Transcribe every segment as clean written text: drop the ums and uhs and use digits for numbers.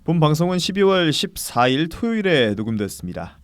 본 방송은 12월 14일 토요일에 녹음됐습니다.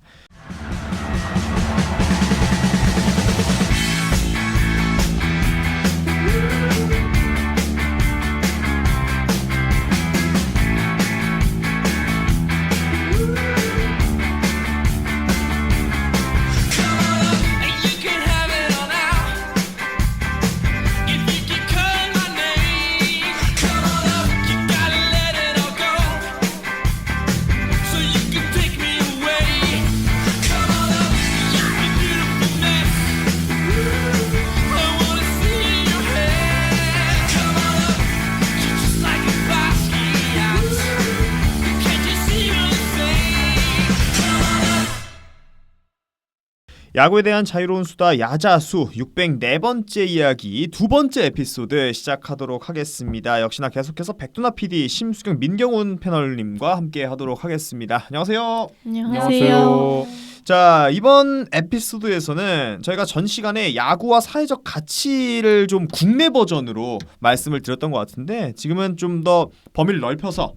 야구에 대한 자유로운 수다 야자수 604번째 이야기 두 번째 에피소드 시작하도록 하겠습니다. 역시나 계속해서 백두나 PD, 심수경, 민경훈 패널님과 함께 하도록 하겠습니다. 안녕하세요. 안녕하세요. 자, 이번 에피소드에서는 저희가 전 시간에 야구와 사회적 가치를 좀 국내 버전으로 말씀을 드렸던 것 같은데 지금은 좀 더 범위를 넓혀서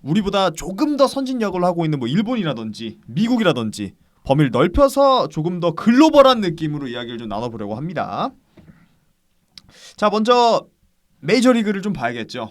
우리보다 조금 더 선진력을 하고 있는 뭐 일본이라든지 미국이라든지 범위를 넓혀서 조금 더 글로벌한 느낌으로 이야기를 좀 나눠보려고 합니다. 자, 먼저 메이저리그를 좀 봐야겠죠.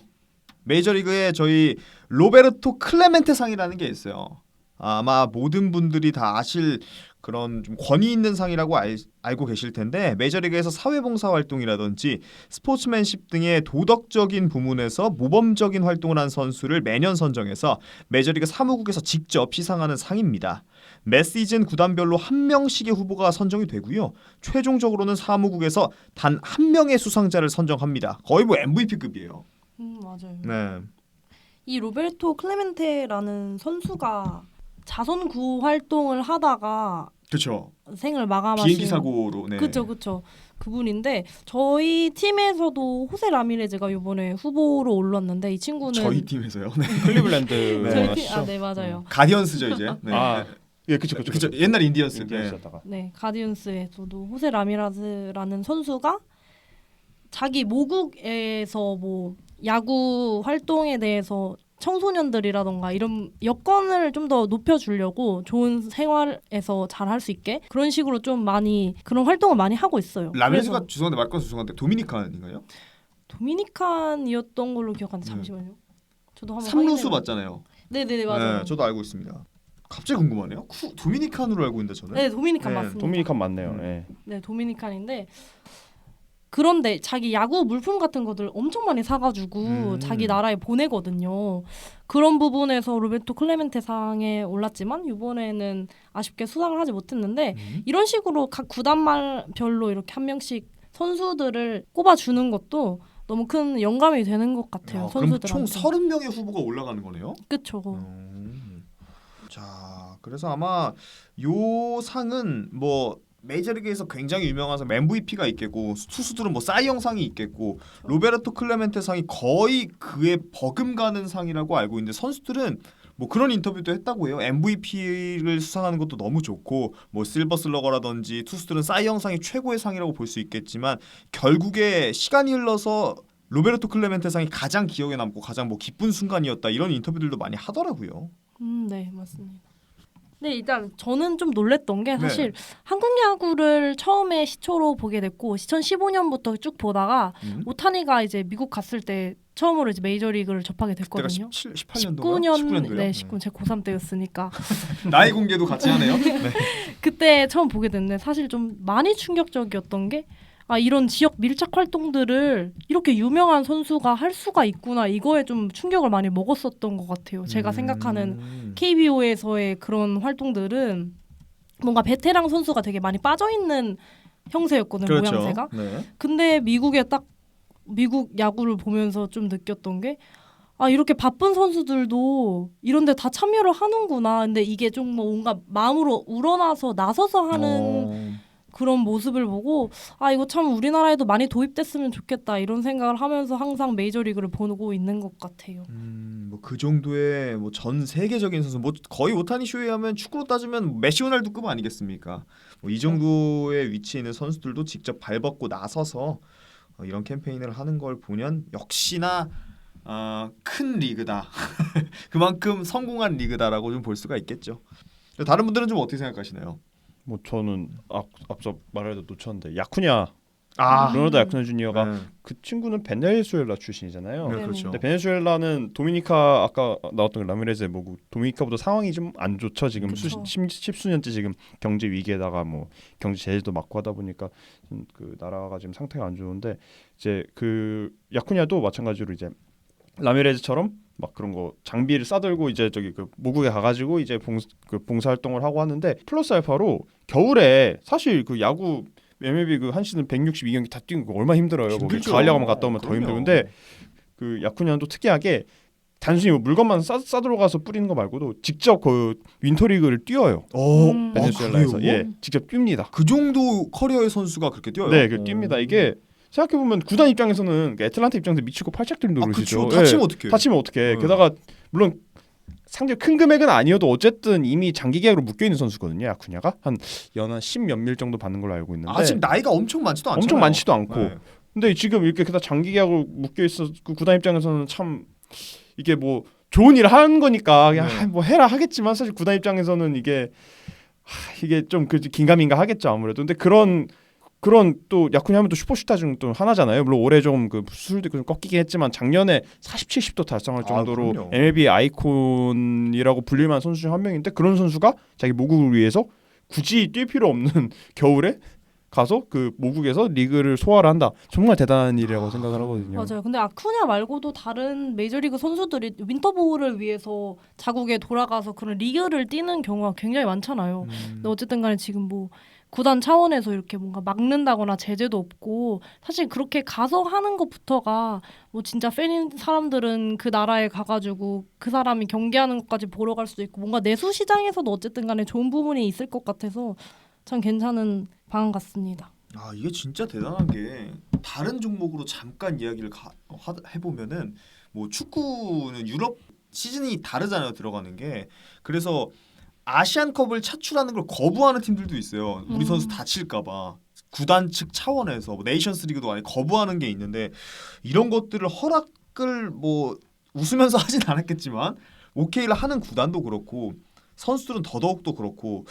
메이저리그에 저희 로베르토 클레멘테 상이라는 게 있어요. 아마 모든 분들이 다 아실 그런 좀 권위 있는 상이라고 알고 계실 텐데 메이저리그에서 사회봉사 활동이라든지 스포츠맨십 등의 도덕적인 부문에서 모범적인 활동을 한 선수를 매년 선정해서 메이저리그 사무국에서 직접 시상하는 상입니다. 매 시즌 구단별로 한 명씩의 후보가 선정이 되고요. 최종적으로는 사무국에서 단 한 명의 수상자를 선정합니다. 거의 뭐 MVP급이에요. 맞아요. 네. 이 로베르토 클레멘테라는 선수가 자선 구호 활동을 하다가 그렇죠. 생을 마감하신 비행기 사고로. 네. 그렇죠. 그분인데 저희 팀에서도 호세 라미레즈가 이번에 후보로 올랐는데 이 친구는 저희 팀에서요. 네. 클리블랜드 네. 저희 팀, 네 맞아요. 가디언스죠 이제. 네. 예, 그쵸. 옛날 인디언스. 인디언스였다가. 네 가디언스에서도 호세 라미레즈라는 선수가 자기 모국에서 뭐 야구 활동에 대해서 청소년들이라던가 이런 여건을 좀 더 높여주려고 좋은 생활에서 잘 할 수 있게 그런 식으로 좀 많이 그런 활동을 많이 하고 있어요. 라미레스가 죄송한데 말꺼서 죄송한데 도미니칸인가요? 도미니칸이었던 걸로 기억하는데 잠시만요. 저도 한번 삼루수 확인해봐요. 맞잖아요. 네네네 맞아요. 네, 저도 알고 있습니다. 갑자기 궁금하네요. 도미니칸으로 알고 있는데 저는. 네 도미니칸 네, 맞습니다. 도미니칸 맞네요. 예. 네 도미니칸인데 그런데 자기 야구 물품 같은 것들 엄청 많이 사가지고 자기 나라에 보내거든요. 그런 부분에서 로베르토 클레멘테 상에 올랐지만 이번에는 아쉽게 수상을 하지 못했는데 이런 식으로 각 구단별로 이렇게 한 명씩 선수들을 꼽아주는 것도 너무 큰 영감이 되는 것 같아요. 그럼 선수들한테. 총 30명의 후보가 올라가는 거네요? 그쵸. 자, 그래서 아마 요 상은 뭐 메이저리그에서 굉장히 유명한 상 MVP가 있겠고 투수들은 뭐 사이영 상이 있겠고 로베르토 클레멘테 상이 거의 그에 버금가는 상이라고 알고 있는데 선수들은 뭐 그런 인터뷰도 했다고 해요. MVP를 수상하는 것도 너무 좋고 뭐 실버슬러거라든지 투수들은 사이영 상이 최고의 상이라고 볼 수 있겠지만 결국에 시간이 흘러서 로베르토 클레멘테 상이 가장 기억에 남고 가장 뭐 기쁜 순간이었다 이런 인터뷰들도 많이 하더라고요. 네 맞습니다. 네 일단 저는 좀 놀랬던 게 사실 한국 야구를 처음에 시초로 보게 됐고 2015년부터 쭉 보다가 오타니가 이제 미국 갔을 때 처음으로 이제 메이저리그를 접하게 됐거든요. 18년도인가요? 19년 네 19년 제 고3 때였으니까 나이 공개도 같이 하네요. 네. 그때 처음 보게 됐는데 사실 좀 많이 충격적이었던 게 이런 지역 밀착 활동들을 이렇게 유명한 선수가 할 수가 있구나 이거에 좀 충격을 많이 먹었었던 것 같아요. 제가 생각하는 KBO에서의 그런 활동들은 뭔가 베테랑 선수가 되게 많이 빠져있는 형세였거든요. 그렇죠. 모양새가. 네. 근데 미국 야구를 보면서 좀 느꼈던 게 이렇게 바쁜 선수들도 이런 데 다 참여를 하는구나. 근데 이게 좀 뭔가 마음으로 우러나서 나서서 하는 그런 모습을 보고 이거 참 우리나라에도 많이 도입됐으면 좋겠다 이런 생각을 하면서 항상 메이저리그를 보고 있는 것 같아요. 뭐 그 정도의 뭐 전 세계적인 선수 뭐 거의 오타니 쇼헤이 하면 축구로 따지면 메시 호날두급 아니겠습니까? 뭐 이 정도의 위치에 있는 선수들도 직접 발벗고 나서서 이런 캠페인을 하는 걸 보면 역시나 큰 리그다. 그만큼 성공한 리그다라고 좀 볼 수가 있겠죠. 다른 분들은 좀 어떻게 생각하시나요? 뭐 저는 앞서 말하려다 놓쳤는데 야쿠냐 아, 로널도 야쿠냐 주니어가 네. 그 친구는 베네수엘라 출신이잖아요. 네, 네네. 그렇죠. 근데 베네수엘라는 도미니카 아까 나왔던 그 라미레즈 뭐고 도미니카보다 상황이 좀 안 좋죠. 지금 그쵸. 십수년째 지금 경제 위기에다가 뭐 경제 제재도 맞고 하다 보니까 그 나라가 지금 상태가 안 좋은데 이제 그 야쿠냐도 마찬가지로 이제 라미레즈처럼 막 그런 거 장비를 싸들고 이제 저기 그 모국에 가가지고 이제 봉사 활동을 하고 하는데 플러스 알파로 겨울에 사실 그 야구 MLB 그 한 시즌 162경기 다 뛰는 거 얼마나 힘들어요. 거기 힘들죠. 가을 야구만 갔다 오면 더 그럼요. 힘들는데 그 야쿠냐도 특이하게 단순히 뭐 물건만 싸들어 가서 뿌리는 거 말고도 직접 그 윈터리그를 뛰어요. 베네수엘라에서 그래요? 직접 뜁니다. 그 정도 커리어의 선수가 그렇게 뛰어요? 네, 그 뜁니다. 이게 생각해 보면 구단 입장에서는 그 애틀란타 입장에서 미치고 팔짝들 노릇이죠. 그렇죠. 다치면 어떡해? 다치면 어떡해. 게다가 물론 상당히 큰 금액은 아니어도 어쨌든 이미 장기 계약으로 묶여 있는 선수거든요. 야쿠냐가 한 연한 10몇 밀 정도 받는 걸로 알고 있는데 아직 나이가 엄청 많지도 않잖아요. 엄청 많지도 않고. 네. 근데 지금 이렇게 게다가 장기 계약으로 묶여 있어 그 구단 입장에서는 참 이게 뭐 좋은 일을 하는 거니까 그냥 네. 뭐 해라 하겠지만 사실 구단 입장에서는 이게 좀 그 긴가민가 하겠죠 아무래도. 근데 그런 또 야쿠냐 하면 또 슈퍼스타 중 또 하나잖아요. 물론 올해 좀 그 수술도 좀 꺾이긴 했지만 작년에 40, 70도 달성할 정도로 그럼요. MLB 아이콘이라고 불릴 만한 선수 중 한 명인데 그런 선수가 자기 모국을 위해서 굳이 뛸 필요 없는 겨울에 가서 그 모국에서 리그를 소화를 한다. 정말 대단한 일이라고 생각을 하거든요. 맞아요. 근데 아쿠냐 말고도 다른 메이저리그 선수들이 윈터볼을 위해서 자국에 돌아가서 그런 리그를 뛰는 경우가 굉장히 많잖아요. 근데 어쨌든 간에 지금 뭐 구단 차원에서 이렇게 뭔가 막는다거나 제재도 없고 사실 그렇게 가서 하는 것부터가 뭐 진짜 팬인 사람들은 그 나라에 가가지고 그 사람이 경기하는 것까지 보러 갈 수도 있고 뭔가 내수 시장에서도 어쨌든 간에 좋은 부분이 있을 것 같아서 참 괜찮은 방안 같습니다. 아 이게 진짜 대단한 게 다른 종목으로 잠깐 이야기를 해보면은 뭐 축구는 유럽 시즌이 다르잖아요 들어가는 게. 그래서 아시안컵을 차출하는 걸 거부하는 팀들도 있어요. 우리 선수 다칠까봐 구단 측 차원에서 뭐 네이션스리그도 아니 거부하는 게 있는데 이런 것들을 허락을 뭐 웃으면서 하진 않았겠지만 오케이를 하는 구단도 그렇고 선수들은 더더욱도 그렇고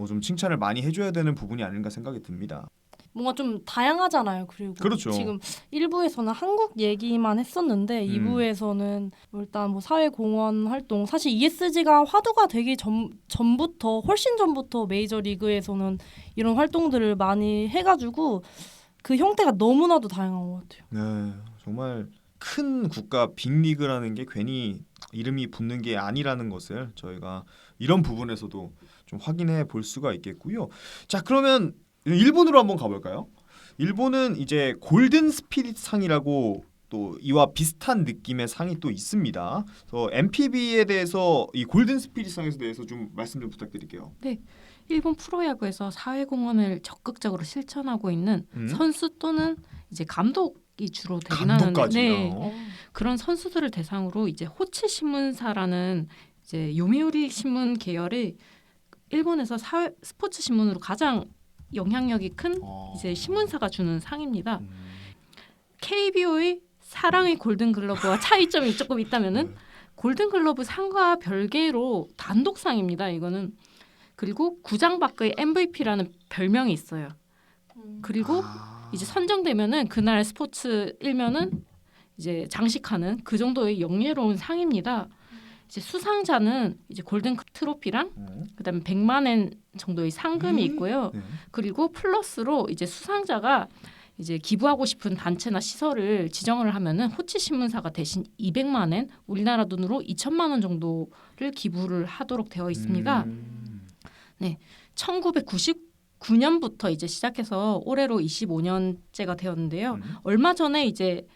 좀 칭찬을 많이 해줘야 되는 부분이 아닌가 생각이 듭니다. 뭔가 좀 다양하잖아요. 그리고 그렇죠. 지금 1부에서는 한국 얘기만 했었는데 2부에서는 일단 뭐 사회공헌 활동 사실 ESG가 화두가 되기 전부터 훨씬 전부터 메이저리그에서는 이런 활동들을 많이 해가지고 그 형태가 너무나도 다양한 것 같아요. 네, 정말 큰 국가 빅리그라는 게 괜히 이름이 붙는 게 아니라는 것을 저희가 이런 부분에서도 좀 확인해 볼 수가 있겠고요. 자, 그러면 일본으로 한번 가볼까요? 일본은 이제 골든 스피릿 상이라고 또 이와 비슷한 느낌의 상이 또 있습니다. 그래서 MPB에 대해서 이 골든 스피릿 상에 대해서 좀 말씀 좀 부탁드릴게요. 일본 프로야구에서 사회공헌을 적극적으로 실천하고 있는 선수 또는 이제 감독이 주로 되긴 하는데 감독까지요. 그런 선수들을 대상으로 이제 호치 신문사라는 이제 요미우리 신문 계열의 일본에서 스포츠 신문으로 가장 영향력이 큰 이제 신문사가 주는 상입니다. KBO의 사랑의 골든글러브와 차이점이 조금 있다면은 골든글러브 상과 별개로 단독상입니다. 이거는 그리고 구장 밖의 MVP라는 별명이 있어요. 그리고 이제 선정되면은 그날 스포츠 일면은 이제 장식하는 그 정도의 영예로운 상입니다. 이제 수상자는 이제 골든 트로피랑 그다음에 100만 엔 정도의 상금이 있고요. 네. 그리고 플러스로 이제 수상자가 이제 기부하고 싶은 단체나 시설을 지정을 하면은 호치 신문사가 대신 200만 엔, 우리나라 돈으로 2천만 원 정도를 기부를 하도록 되어 있습니다. 네, 1999년부터 이제 시작해서 올해로 25년째가 되었는데요. 얼마 전에 이제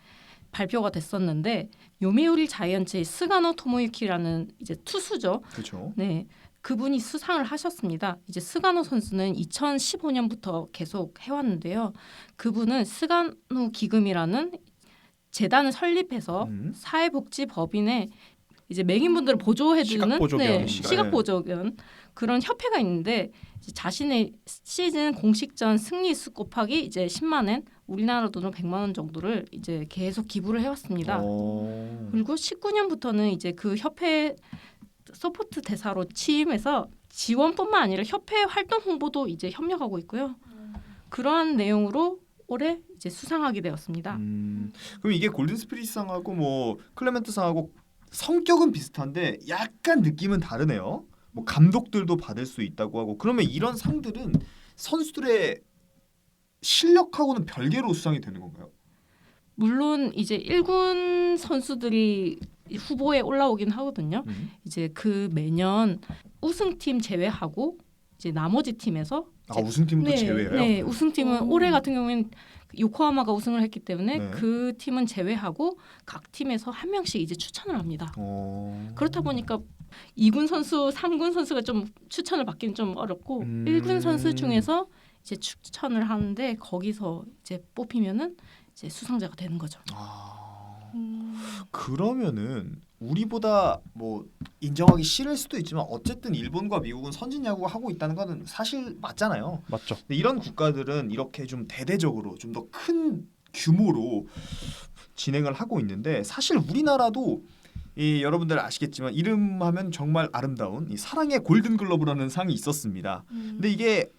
발표가 됐었는데 요미우리 자이언츠의 스가노 토모유키라는 이제 투수죠. 그렇죠. 네, 그분이 수상을 하셨습니다. 이제 스가노 선수는 2015년부터 계속 해왔는데요. 그분은 스가노 기금이라는 재단을 설립해서 사회복지법인에 이제 맹인분들을 보조해주는 시각 보조견. 시각 보조견 그런 협회가 있는데 이제 자신의 시즌 공식전 승리 수 곱하기 이제 10만 엔 우리나라 돈으로 100만 원 정도를 이제 계속 기부를 해왔습니다. 그리고 19년부터는 이제 그 협회 서포트 대사로 취임해서 지원뿐만 아니라 협회 활동 홍보도 이제 협력하고 있고요. 그러한 내용으로 올해 이제 수상하게 되었습니다. 그럼 이게 골든 스피릿상하고 뭐 클레멘트상하고 성격은 비슷한데 약간 느낌은 다르네요. 뭐 감독들도 받을 수 있다고 하고 그러면 이런 상들은 선수들의 실력하고는 별개로 수상이 되는 건가요? 물론 이제 1군 선수들이 후보에 올라오긴 하거든요. 이제 그 매년 우승팀 제외하고 이제 나머지 팀에서 우승팀도 제외해요? 네, 우승팀은 올해 같은 경우에는 요코하마가 우승을 했기 때문에 네. 그 팀은 제외하고 각 팀에서 한 명씩 이제 추천을 합니다. 그렇다 보니까 2군 선수, 3군 선수가 좀 추천을 받기는 좀 어렵고 1군 선수 중에서 이제 추천을 하는데 거기서 이제 뽑히면은 이제 수상자가 되는 거죠. 그러면은 우리보다 뭐 인정하기 싫을 수도 있지만 어쨌든 일본과 미국은 선진 야구가 하고 있다는 거는 사실 맞잖아요. 맞죠. 근데 이런 국가들은 이렇게 좀 대대적으로 좀 더 큰 규모로 진행을 하고 있는데 사실 우리나라도 이 여러분들 아시겠지만 이름하면 정말 아름다운 이 사랑의 골든글러브라는 상이 있었습니다. 근데 이게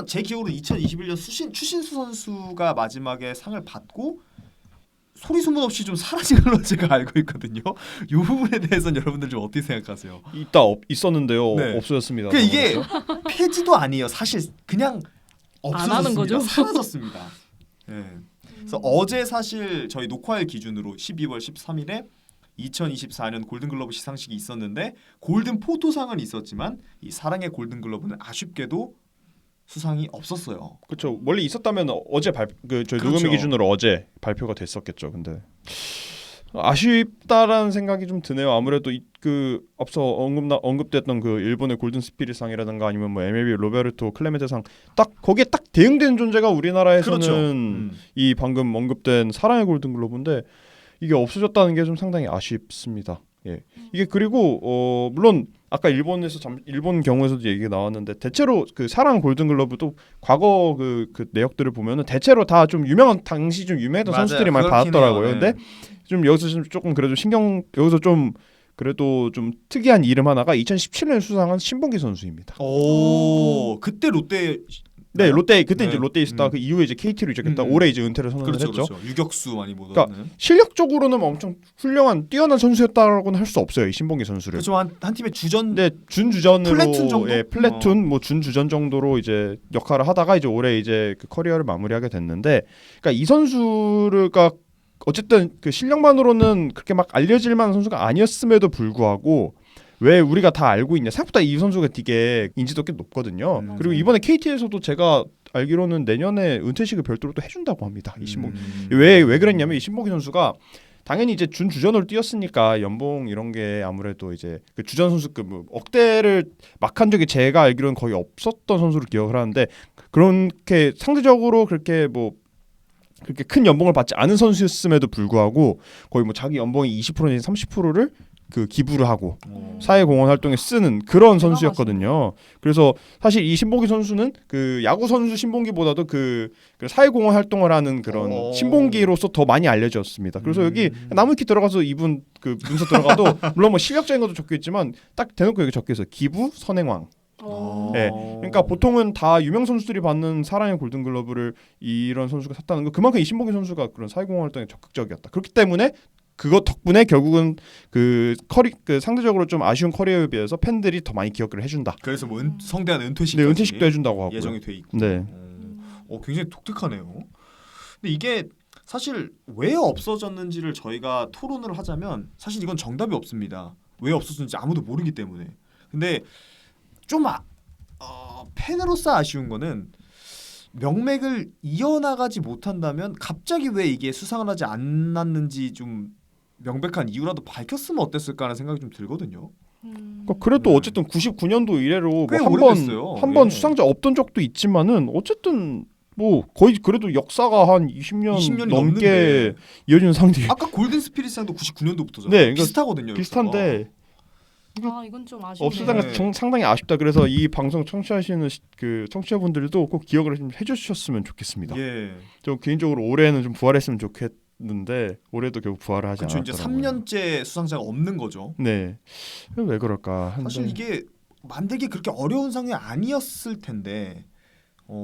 제 기억으로 2021년 추신수 선수가 마지막에 상을 받고 소리 소문 없이 좀 사라진 걸로 제가 알고 있거든요. 이 부분에 대해서는 여러분들 좀 어떻게 생각하세요? 있었는데요. 네. 없어졌습니다. 그 이게 폐지도 아니에요. 사실 그냥 안 하는 없어졌습니다. 거죠? 사라졌습니다. 네. 그래서 어제 사실 저희 녹화일 기준으로 12월 13일에 2024년 골든글러브 시상식이 있었는데 골든 포토상은 있었지만 이 사랑의 골든글러브는 아쉽게도 수상이 없었어요. 그렇죠. 원래 있었다면 어제 저희 그렇죠. 녹음 기준으로 어제 발표가 됐었겠죠. 근데 아쉽다라는 생각이 좀 드네요. 아무래도 그 앞서 언급됐던 그 일본의 골든 스피릿상이라든가 아니면 뭐 MLB 로베르토 클레멘테상 딱 거기에 딱 대응되는 존재가 우리나라에서는 그렇죠. 이 방금 언급된 사랑의 골든글러브인데 이게 없어졌다는 게 좀 상당히 아쉽습니다. 예. 이게 그리고 물론 아까 일본 경우에서도 얘기가 나왔는데 대체로 그 사랑 골든글러브도 과거 그 내역들을 보면은 대체로 다 좀 당시 좀 유명했던 맞아요. 선수들이 많이 그렇긴 받았더라고요. 해요. 근데 좀 여기서 조금 그래도 여기서 좀 그래도 좀 특이한 이름 하나가 2017년에 수상한 신봉기 선수입니다. 오, 그때 롯데 네, 롯데 그때 네. 이제 롯데에 있었다가 그 이후에 이제 KT로 이적했다. 올해 이제 은퇴를 선언을 그렇죠, 했죠. 그렇죠. 유격수 많이 못 그러니까 얻는. 실력적으로는 엄청 훌륭한 뛰어난 선수였다라고는 할 수 없어요. 이 신봉기 선수를. 그렇죠. 한 팀의 주전. 근데 준주전으로 플래툰 정도? 플래툰 뭐 준주전 정도로 이제 역할을 하다가 이제 올해 이제 그 커리어를 마무리하게 됐는데, 그러니까 이 선수가 어쨌든 그 실력만으로는 그렇게 막 알려질 만한 선수가 아니었음에도 불구하고 왜 우리가 다 알고 있냐? 생각보다 이 선수가 되게 인지도 꽤 높거든요. 그리고 이번에 KT에서도 제가 알기로는 내년에 은퇴식을 별도로 또 해준다고 합니다. 이 신봉기. 왜 그랬냐면 이 신봉기 선수가 당연히 이제 준 주전으로 뛰었으니까 연봉 이런 게 아무래도 이제 그 주전 선수급 뭐 억대를 막한 적이 제가 알기로는 거의 없었던 선수로 기억을 하는데, 그렇게 상대적으로 그렇게 큰 연봉을 받지 않은 선수였음에도 불구하고 거의 뭐 자기 연봉의 20% 내지 30%를 그 기부를 하고 사회공헌 활동에 쓰는 그런 선수였거든요. 그래서 사실 이 신봉기 선수는 그 야구 선수 신봉기보다도 그 사회공헌 활동을 하는 그런 신봉기로서 더 많이 알려졌습니다. 그래서 여기 나무위키 들어가서 이분 그 문서 들어가도 물론 뭐 실력적인 것도 적혀있지만 딱 대놓고 여기 적혀있어요. 기부 선행왕. 네. 그러니까 보통은 다 유명 선수들이 받는 사랑의 골든글러브를 이런 선수가 탔다는 거, 그만큼 이 신봉기 선수가 그런 사회공헌 활동에 적극적이었다. 그렇기 때문에 그것 덕분에 결국은 그 상대적으로 좀 아쉬운 커리어에 비해서 팬들이 더 많이 기억을 해준다. 그래서 뭐 성대한 은퇴식. 네, 은퇴식도 해준다고 하고요. 예정이 돼 있고. 네. 굉장히 독특하네요. 근데 이게 사실 왜 없어졌는지를 저희가 토론을 하자면 사실 이건 정답이 없습니다. 왜 없어졌는지 아무도 모르기 때문에. 근데 좀 팬으로서 아쉬운 거는 명맥을 이어나가지 못한다면 갑자기 왜 이게 수상을 하지 않았는지 좀 명백한 이유라도 밝혔으면 어땠을까 하는 생각이 좀 들거든요. 그러니까 그래도 네. 어쨌든 99년도 이래로 꽤 뭐 오래됐어요. 한번 네. 수상자 없던 적도 있지만은 어쨌든 뭐 거의 그래도 역사가 한 20년 20년이 넘게 넘는데. 이어지는 상들이 아까 골든 스피릿상도 99년도부터잖아요. 네, 그러니까 비슷하거든요. 비슷한데 이건 좀 아쉽네요. 없으니까 네. 상당히 아쉽다. 그래서 이 방송 청취하시는 그 청취자분들도 꼭 기억을 좀 해주셨으면 좋겠습니다. 예. 저 개인적으로 올해는 좀 부활했으면 좋겠는데 올해도 결국 부활을 하지 그렇죠. 이제 않았더라고요. 3년째 수상자가 없는 거죠. 네, 왜 그럴까? 한데 사실 이게 만들기 그렇게 어려운 상이 아니었을 텐데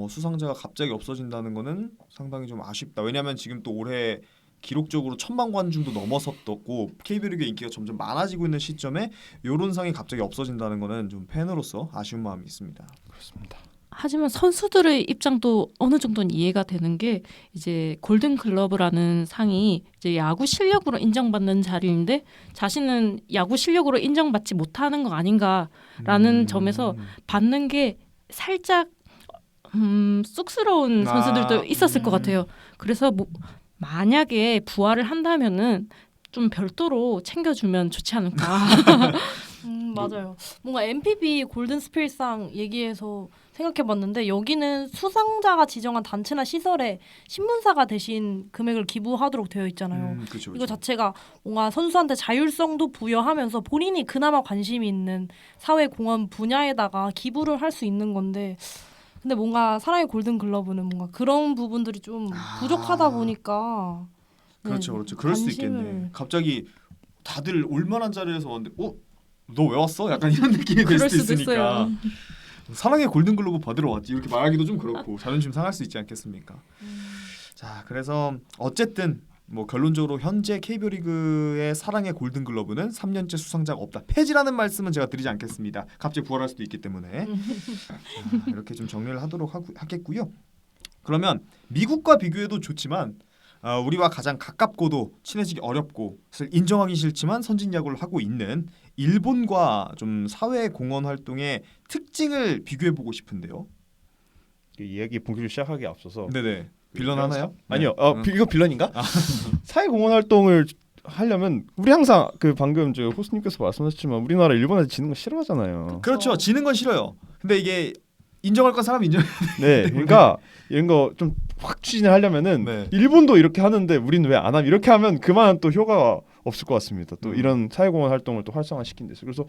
수상자가 갑자기 없어진다는 거는 상당히 좀 아쉽다. 왜냐하면 지금 또 올해 기록적으로 1000만 관중도 넘어섰었고 KBO 리그의 인기가 점점 많아지고 있는 시점에 이런 상이 갑자기 없어진다는 거는 좀 팬으로서 아쉬운 마음이 있습니다. 그렇습니다. 하지만 선수들의 입장도 어느 정도는 이해가 되는 게 이제 골든 글러브라는 상이 이제 야구 실력으로 인정받는 자리인데 자신은 야구 실력으로 인정받지 못하는 거 아닌가라는 점에서 받는 게 살짝 쑥스러운 선수들도 있었을 것 같아요. 그래서 만약에 부활을 한다면은 좀 별도로 챙겨주면 좋지 않을까. 맞아요. 뭔가 MPB 골든 스피릿상 얘기해서 생각해봤는데 여기는 수상자가 지정한 단체나 시설에 신문사가 대신 금액을 기부하도록 되어 있잖아요. 그렇죠, 이거 자체가 뭔가 선수한테 자율성도 부여하면서 본인이 그나마 관심이 있는 사회공헌 분야에다가 기부를 할 수 있는 건데 근데 뭔가 사랑의 골든 글러브는 뭔가 그런 부분들이 좀 부족하다 보니까 그렇죠, 그렇죠. 그럴 수 있겠네. 갑자기 다들 올만한 자리에서 왔는데, 너 왜 왔어? 약간 이런 느낌이 될 그럴 수도 수도 있으니까. 있어요. 사랑의 골든 글로브 받으러 왔지 이렇게 말하기도 좀 그렇고 자존심 상할 수 있지 않겠습니까? 자, 그래서 어쨌든 뭐 결론적으로 현재 KBO 리그의 사랑의 골든 글러브는 3년째 수상자가 없다. 폐지라는 말씀은 제가 드리지 않겠습니다. 갑자기 부활할 수도 있기 때문에. 자, 이렇게 좀 정리를 하도록 하겠고요. 그러면 미국과 비교해도 좋지만 우리와 가장 가깝고도 친해지기 어렵고 사실 인정하기 싫지만 선진 야구를 하고 있는 일본과 좀 사회 공헌 활동의 특징을 비교해 보고 싶은데요. 이야기 본격적으로 시작하기 앞서서 네네. 빌런 하나요? 아니요. 네. 이거 빌런인가? 사회공헌 활동을 하려면 우리 항상 그 방금 저 호스님께서 말씀하셨지만 우리나라 일본에서 지는 거 싫어하잖아요. 그렇죠. 지는 건 싫어요. 근데 이게 인정할 건 사람 인정. 네, 그러니까 이런 거 좀 확 추진을 하려면은 네. 일본도 이렇게 하는데 우리는 왜 안 함? 이렇게 하면 그만한 또 효과가 없을 것 같습니다. 또 이런 사회공헌 활동을 또 활성화시킨 데서 그래서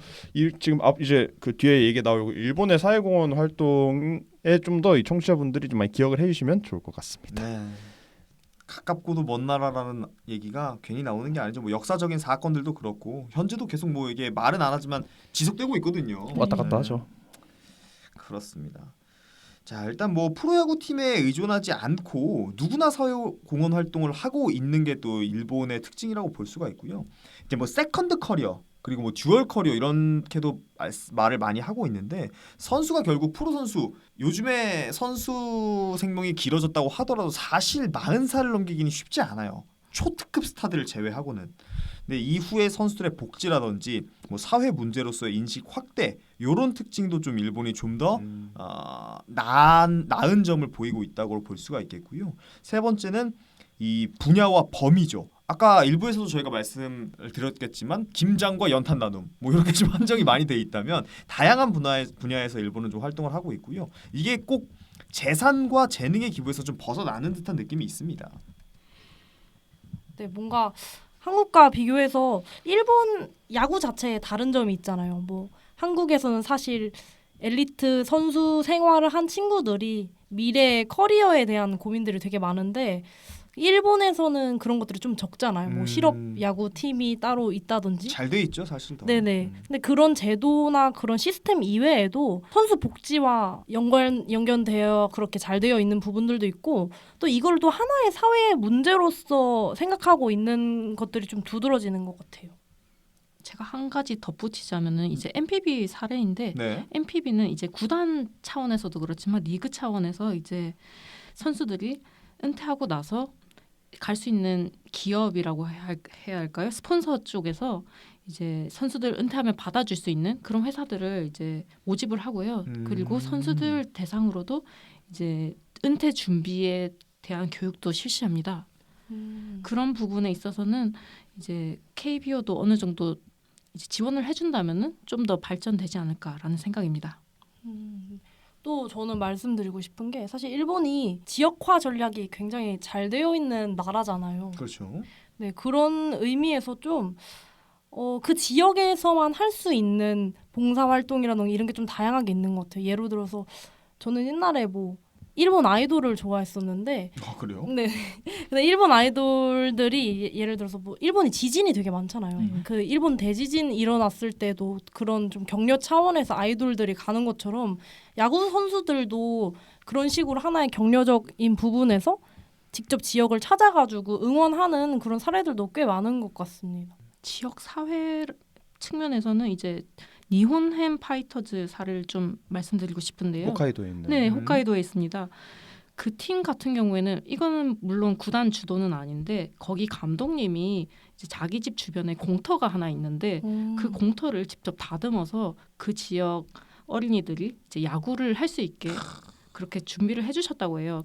지금 이제 그 뒤에 얘기 나오고 일본의 사회공헌 활동에 좀 더 이 청취자분들이 좀 많이 기억을 해주시면 좋을 것 같습니다. 네. 가깝고도 먼 나라라는 얘기가 괜히 나오는 게 아니죠. 뭐 역사적인 사건들도 그렇고 현재도 계속 뭐 이게 말은 안 하지만 지속되고 있거든요. 왔다 갔다 하죠. 그렇습니다. 자, 일단 뭐 프로야구 팀에 의존하지 않고 누구나 사회 공헌 활동을 하고 있는 게 또 일본의 특징이라고 볼 수가 있고요. 이제 뭐 세컨드 커리어 그리고 뭐 듀얼 커리어 이렇게도 말을 많이 하고 있는데 선수가 결국 프로 선수 요즘에 선수 생명이 길어졌다고 하더라도 사실 40살을 넘기기는 쉽지 않아요. 초특급 스타들을 제외하고는. 근데 이후에 선수들의 복지라든지 뭐 사회 문제로서의 인식 확대 이런 특징도 좀 일본이 좀 더 나은 점을 보이고 있다고 볼 수가 있겠고요. 세 번째는 이 분야와 범위죠. 아까 일부에서도 저희가 말씀을 드렸겠지만 김장과 연탄 나눔 뭐 이렇게 좀 한정이 많이 돼 있다면 다양한 분야에서 일본은 좀 활동을 하고 있고요. 이게 꼭 재산과 재능의 기부에서 좀 벗어나는 듯한 느낌이 있습니다. 네, 뭔가 한국과 비교해서 일본 야구 자체에 다른 점이 있잖아요. 뭐 한국에서는 사실 엘리트 선수 생활을 한 친구들이 미래의 커리어에 대한 고민들이 되게 많은데 일본에서는 그런 것들이 좀 적잖아요. 뭐 실업 야구 팀이 따로 있다든지. 잘 돼 있죠, 사실 더. 네네. 근데 그런 제도나 그런 시스템 이외에도 선수 복지와 연결되어 그렇게 잘 되어 있는 부분들도 있고 또 이걸 또 하나의 사회의 문제로서 생각하고 있는 것들이 좀 두드러지는 것 같아요. 제가 한 가지 덧붙이자면은 이제 MPB 사례인데 네. MPB는 이제 구단 차원에서도 그렇지만 리그 차원에서 이제 선수들이 은퇴하고 나서 갈 수 있는 기업이라고 해야 할까요? 스폰서 쪽에서 이제 선수들 은퇴하면 받아줄 수 있는 그런 회사들을 이제 모집을 하고요. 그리고 선수들 대상으로도 이제 은퇴 준비에 대한 교육도 실시합니다. 그런 부분에 있어서는 이제 KBO도 어느 정도 이제 지원을 해준다면은 좀 더 발전되지 않을까라는 생각입니다. 또 저는 말씀드리고 싶은 게 사실 일본이 지역화 전략이 굉장히 잘 되어 있는 나라잖아요. 그렇죠. 네, 그런 의미에서 좀 그 지역에서만 할 수 있는 봉사 활동이라든가 이런 게 좀 다양하게 있는 것 같아요. 예를 들어서 저는 옛날에 뭐 일본 아이돌을 좋아했었는데 그래요? 네. 근데 일본 아이돌들이 예를 들어서 뭐 일본이 지진이 되게 많잖아요. 그 일본 대지진 일어났을 때도 그런 좀 격려 차원에서 아이돌들이 가는 것처럼 야구 선수들도 그런 식으로 하나의 격려적인 부분에서 직접 지역을 찾아가지고 응원하는 그런 사례들도 꽤 많은 것 같습니다. 지역 사회 측면에서는 이제 니혼햄 파이터즈 사를 좀 말씀드리고 싶은데요. 홋카이도에 있는. 네, 홋카이도에 있습니다. 그 팀 같은 경우에는 이거는 물론 구단 주도는 아닌데 거기 감독님이 이제 자기 집 주변에 공터가 하나 있는데 그 공터를 직접 다듬어서 그 지역 어린이들이 이제 야구를 할 수 있게 그렇게 준비를 해주셨다고 해요.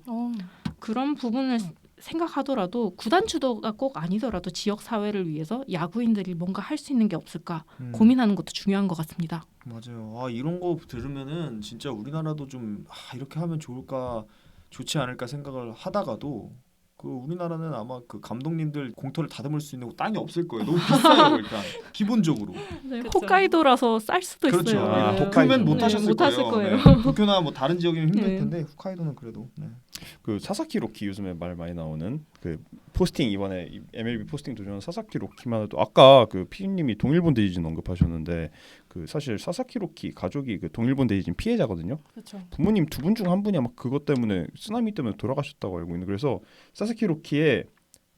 그런 부분을 생각하더라도 구단 주도가 꼭 아니더라도 지역 사회를 위해서 야구인들이 뭔가 할 수 있는 게 없을까 고민하는 것도 중요한 것 같습니다. 맞아요. 이런 거 들으면은 진짜 우리나라도 좀 이렇게 하면 좋지 않을까 생각을 하다가도 그 우리나라는 아마 그 감독님들 공터를 다듬을 수 있는 땅이 없을 거예요. 너무 비싸요 일단 기본적으로. 네, 그쵸. 홋카이도라서 쌀 수도 그렇죠. 있어요. 아, 네. 도쿄면 못 네, 하셨을 못 하실 거예요. 거예요. 네. 도쿄나 뭐 다른 지역이면 힘들 네. 텐데 홋카이도는 그래도. 네. 그 사사키 로키 요즘에 말 많이 나오는 그 포스팅 이번에 MLB 포스팅 도전한 사사키 로키만 해도 아까 그 피디님이 동일본 대지진 언급하셨는데 그 사실 사사키 로키 가족이 그 동일본 대지진 피해자거든요. 그렇죠. 부모님 두 분 중 한 분이 아마 그것 때문에 쓰나미 때문에 돌아가셨다고 알고 있는. 그래서 사사키 로키의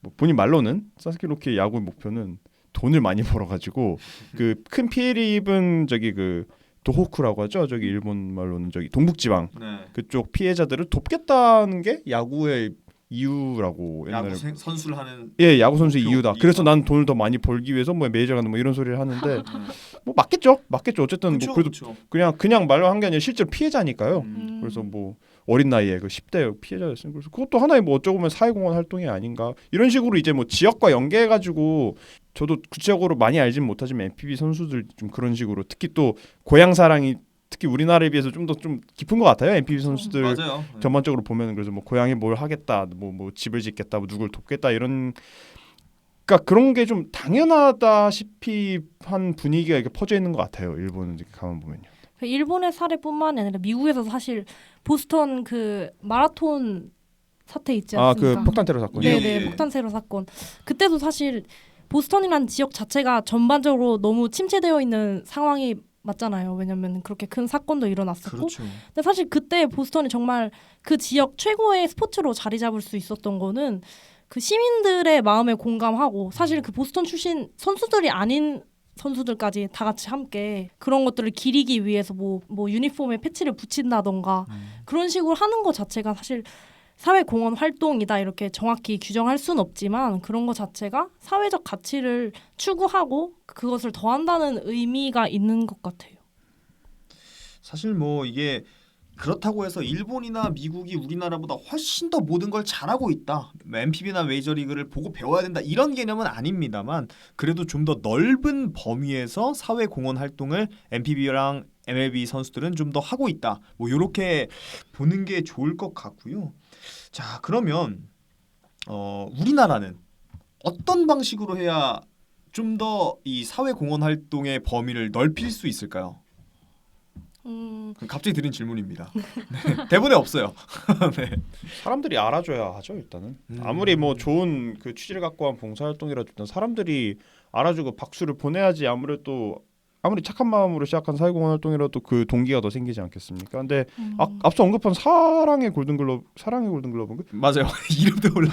뭐 본인 말로는 사사키 로키의 야구 목표는 돈을 많이 벌어가지고 그 큰 피해를 입은 저기 그 도호쿠라고 하죠. 저기 일본 말로는 저기 동북지방 네. 그쪽 피해자들을 돕겠다는 게 야구의 이유라고 옛날에 선수를 하는. 야구 선수의 목표, 이유다. 이유다. 그래서 난 돈을 더 많이 벌기 위해서 뭐 메이저 가는 뭐 이런 소리를 하는데 뭐 맞겠죠. 어쨌든 뭐 그래도 그냥 말로 한 게 아니라 실제로 피해자니까요. 그래서 뭐 어린 나이에 그 10대 피해자였어요. 그래서 그것도 하나의 뭐 어쩌고 보면 사회공헌 활동이 아닌가 이런 식으로 이제 뭐 지역과 연계해가지고 저도 구체적으로 많이 알진 못하지만 MPB 선수들 좀 그런 식으로 특히 또 고향 사랑이 특히 우리나라에 비해서 좀 더 좀 깊은 것 같아요. MPB 선수들 맞아요. 전반적으로 보면 그래서 뭐 고향에 뭘 하겠다, 뭐 집을 짓겠다, 뭐 누굴 돕겠다 이런. 그러니까 그런 게 좀 당연하다시피 한 분위기가 이렇게 퍼져 있는 것 같아요. 일본은 이렇게 가만 보면요. 일본의 사례뿐만 아니라 미국에서 사실 보스턴 그 마라톤 사태 있지 않습니까? 그 폭탄 테러 사건. 예, 네네, 예. 폭탄 테러 사건. 그때도 사실 보스턴이라는 지역 자체가 전반적으로 너무 침체되어 있는 상황이 맞잖아요. 왜냐면 그렇게 큰 사건도 일어났었고. 그렇죠. 근데 사실 그때 보스턴이 정말 그 지역 최고의 스포츠로 자리 잡을 수 있었던 거는 그 시민들의 마음에 공감하고 사실 그 보스턴 출신 선수들이 아닌 선수들까지 다 같이 함께 그런 것들을 기리기 위해서 뭐 유니폼에 패치를 붙인다던가 그런 식으로 하는 것 자체가 사실 사회공헌 활동이다 이렇게 정확히 규정할 수는 없지만 그런 것 자체가 사회적 가치를 추구하고 그것을 더한다는 의미가 있는 것 같아요. 사실 뭐 이게 그렇다고 해서 일본이나 미국이 우리나라보다 훨씬 더 모든 걸 잘하고 있다. MPB나 메이저리그를 보고 배워야 된다. 이런 개념은 아닙니다만 그래도 좀 더 넓은 범위에서 사회공헌 활동을 MPB랑 MLB 선수들은 좀 더 하고 있다. 뭐 이렇게 보는 게 좋을 것 같고요. 자, 그러면 우리나라는 어떤 방식으로 해야 좀 더 이 사회공헌 활동의 범위를 넓힐 수 있을까요? 갑자기 드린 질문입니다. 네, 대본에 없어요. 네. 사람들이 알아줘야 하죠 일단은. 아무리 뭐 좋은 그 취지를 갖고 한 봉사활동이라도 일단 사람들이 알아주고 박수를 보내야지 아무리 착한 마음으로 시작한 사회공헌 활동이라도 그 동기가 더 생기지 않겠습니까? 근데 앞서 언급한 사랑의 골든글러브 맞아요. 이름도 몰라.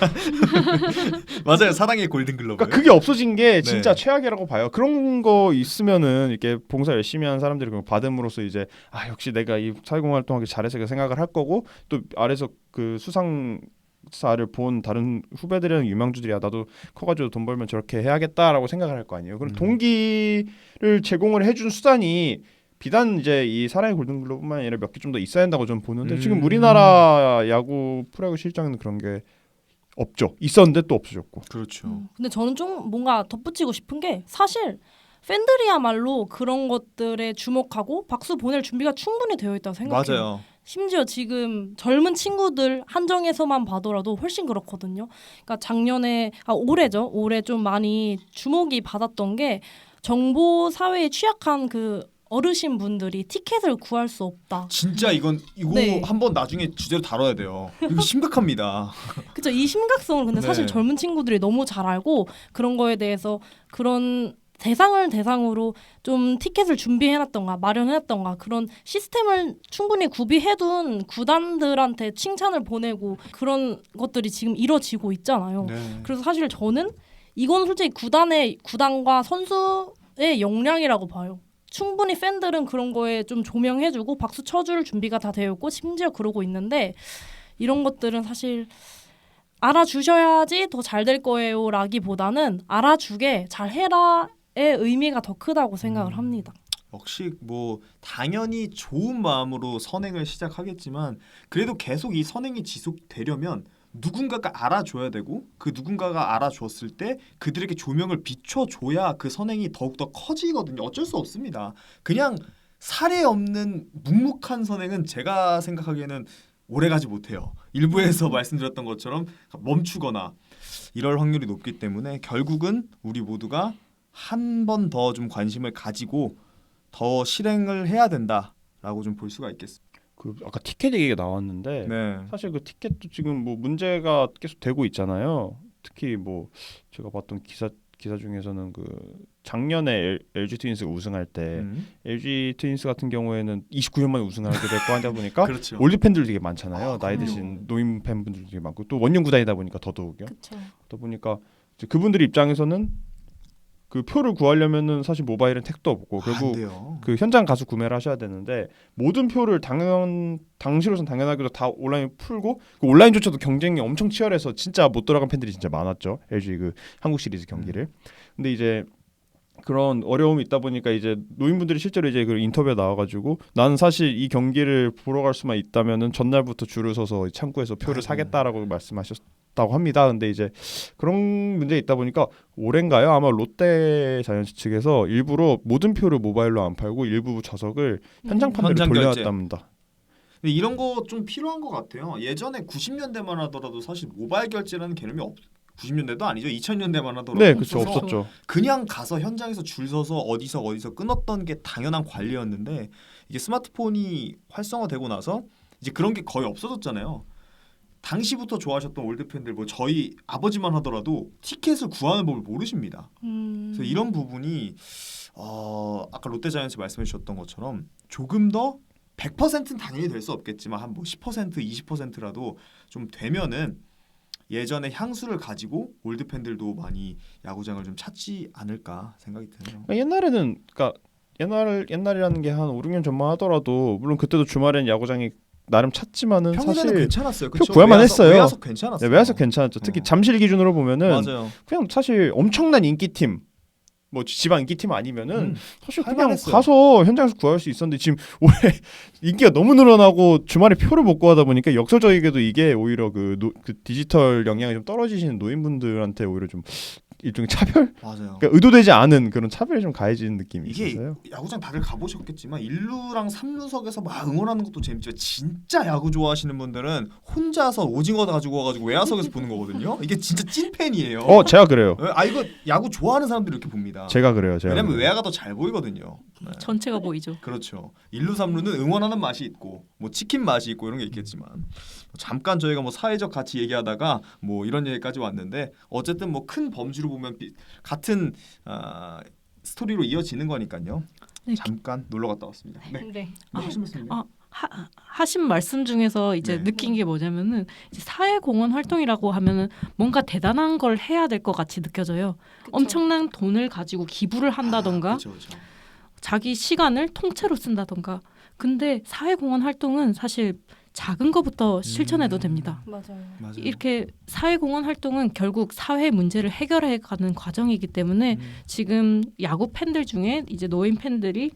맞아요. 사랑의 골든글러브. 그러니까 그게 없어진 게 진짜 네. 최악이라고 봐요. 그런 거 있으면은 이렇게 봉사 열심히 하는 사람들이 그걸 받음으로써 이제 역시 내가 이 사회공헌 활동하기 잘해서 이렇게 생각을 할 거고 또 아래서 그 수상사를 본 다른 후배들이랑 유망주들이 나도 커가지고 돈 벌면 저렇게 해야겠다라고 생각을 할 거 아니에요. 그럼 동기를 제공을 해준 수단이 비단 이제 이 사랑의 골든글러브만 아니라 몇 개 좀 더 있어야 한다고 저는 보는데 지금 우리나라 야구 프로야구 실장에는 그런 게 없죠. 있었는데 또 없어졌고. 그렇죠. 근데 저는 좀 뭔가 덧붙이고 싶은 게 사실 팬들이야말로 그런 것들에 주목하고 박수 보낼 준비가 충분히 되어 있다고 생각해요. 맞아요. 심지어 지금 젊은 친구들 한정에서만 봐더라도 훨씬 그렇거든요. 그러니까 올해죠. 올해 좀 많이 주목이 받았던 게 정보 사회에 취약한 그 어르신 분들이 티켓을 구할 수 없다. 진짜 이거 네. 한번 나중에 주제로 다뤄야 돼요. 이거 심각합니다. 그렇죠. 이 심각성을 근데 네. 사실 젊은 친구들이 너무 잘 알고 그런 거에 대해서 그런 대상으로 좀 티켓을 준비해놨던가 마련해놨던가 그런 시스템을 충분히 구비해둔 구단들한테 칭찬을 보내고 그런 것들이 지금 이뤄지고 있잖아요. 네. 그래서 사실 저는 이건 솔직히 구단과 선수의 역량이라고 봐요. 충분히 팬들은 그런 거에 좀 조명해주고 박수 쳐줄 준비가 다 되어 있고 심지어 그러고 있는데 이런 것들은 사실 알아주셔야지 더 잘 될 거예요 라기보다는 알아주게 잘해라의 의미가 더 크다고 생각을 합니다. 역시 뭐 당연히 좋은 마음으로 선행을 시작하겠지만 그래도 계속 이 선행이 지속되려면 누군가가 알아줘야 되고 그 누군가가 알아줬을 때 그들에게 조명을 비춰줘야 그 선행이 더욱더 커지거든요. 어쩔 수 없습니다. 그냥 사례 없는 묵묵한 선행은 제가 생각하기에는 오래가지 못해요. 일부에서 말씀드렸던 것처럼 멈추거나 이럴 확률이 높기 때문에 결국은 우리 모두가 한 번 더 좀 관심을 가지고 더 실행을 해야 된다라고 좀 볼 수가 있겠습니다. 그 아까 티켓 얘기가 나왔는데 네. 사실 그 티켓도 지금 뭐 문제가 계속 되고 있잖아요. 특히 뭐 제가 봤던 기사 중에서는 그 작년에 LG 트윈스가 우승할 때 LG 트윈스 같은 경우에는 29년 만에 우승을 하게 됐고 하다 보니까 그렇죠. 올드 팬들도 되게 많잖아요. 나이 그럼요. 드신 노인 팬분들도 되게 많고 또 원년 구단이다 보니까 더더욱요. 그렇죠. 그러다 보니까 이제 그분들 입장에서는 그 표를 구하려면은 사실 모바일은 택도 없고 안 결국 돼요. 그 현장 가서 구매를 하셔야 되는데 모든 표를 당시로선 당연하게도 다 온라인 풀고 그 온라인조차도 경쟁이 엄청 치열해서 진짜 못 돌아간 팬들이 진짜 많았죠. LG 그 한국 시리즈 경기를. 근데 이제 그런 어려움이 있다 보니까 이제 노인분들이 실제로 이제 그 인터뷰에 나와가지고 나는 사실 이 경기를 보러 갈 수만 있다면은 전날부터 줄을 서서 창구에서 표를 아이고. 사겠다라고 말씀하셨다고 합니다. 근데 이제 그런 문제 있다 보니까 올해인가요? 아마 롯데 자이언츠 측에서 일부러 모든 표를 모바일로 안 팔고 일부 좌석을 현장 판매로 현장 결제. 돌려놨답니다. 근데 이런 거 좀 필요한 것 같아요. 예전에 90년대만 하더라도 사실 모바일 결제라는 개념이 90년대도 아니죠. 2000년대만 하더라도 네, 그렇죠. 없어서 없었죠. 그냥 가서 현장에서 줄 서서 어디서 끊었던 게 당연한 관리였는데 이게 스마트폰이 활성화되고 나서 이제 그런 게 거의 없어졌잖아요. 당시부터 좋아하셨던 올드 팬들 뭐 저희 아버지만 하더라도 티켓을 구하는 법을 모르십니다. 그래서 이런 부분이 아까 롯데자이언츠 말씀해 주셨던 것처럼 조금 더 100%는 당연히 될 수 없겠지만 한 뭐 10%, 20%라도 좀 되면은 예전의 향수를 가지고 올드 팬들도 많이 야구장을 좀 찾지 않을까 생각이 드네요. 그러니까 옛날에는 그러니까 옛날이라는 게 한 5, 6년 전만 하더라도 물론 그때도 주말에는 야구장이 나름 찾지만은 평일에는 사실 괜찮았어요. 표 그쵸? 구할만 했어요. 외야석 괜찮았어요. 네, 외야석 괜찮았죠. 특히 잠실 기준으로 보면은 맞아요. 그냥 사실 엄청난 인기팀 뭐 지방 인기팀 아니면은 사실 그냥 할만했어요. 가서 현장에서 구할 수 있었는데 지금 올해 인기가 너무 늘어나고 주말에 표를 못 구하다 보니까 역설적이게도 이게 오히려 그 디지털 역량이 좀 떨어지시는 노인분들한테 오히려 좀 일종의 차별? 맞아요. 그러니까 의도되지 않은 그런 차별이 좀 가해지는 느낌이 이게 있어요. 야구장 다들 가보셨겠지만 1루랑 3루석에서 막 응원하는 것도 재밌지만 진짜 야구 좋아하시는 분들은 혼자서 오징어 가지고 와가지고 외야석에서 보는 거거든요. 이게 진짜 찐 팬이에요. 제가 그래요. 이거 야구 좋아하는 사람들이 이렇게 봅니다. 제가 그래요. 왜냐면 그래요. 외야가 더 잘 보이거든요. 네. 전체가 보이죠. 그렇죠. 1루 3루는 응원하는 맛이 있고 뭐 치킨 맛이 있고 이런 게 있겠지만 잠깐 저희가 뭐 사회적 가치 얘기하다가 뭐 이런 얘기까지 왔는데 어쨌든 뭐 큰 범주로 보면 같은 스토리로 이어지는 거니까요. 네. 잠깐 놀러 갔다 왔습니다. 네. 네. 하신 말씀이요? 하신 말씀 중에서 이제 네. 느낀 게 뭐냐면은 이제 사회공헌 활동이라고 하면은 뭔가 대단한 걸 해야 될 것 같이 느껴져요. 엄청난 돈을 가지고 기부를 한다던가 그렇죠. 자기 시간을 통째로 쓴다던가. 근데 사회공헌 활동은 사실 작은 것부터 실천해도 됩니다. 맞아요. 이렇게 사회공헌 활동은 결국 사회 문제를 해결해가는 과정이기 때문에 지금 야구 팬들 중에 이제 노인 팬들이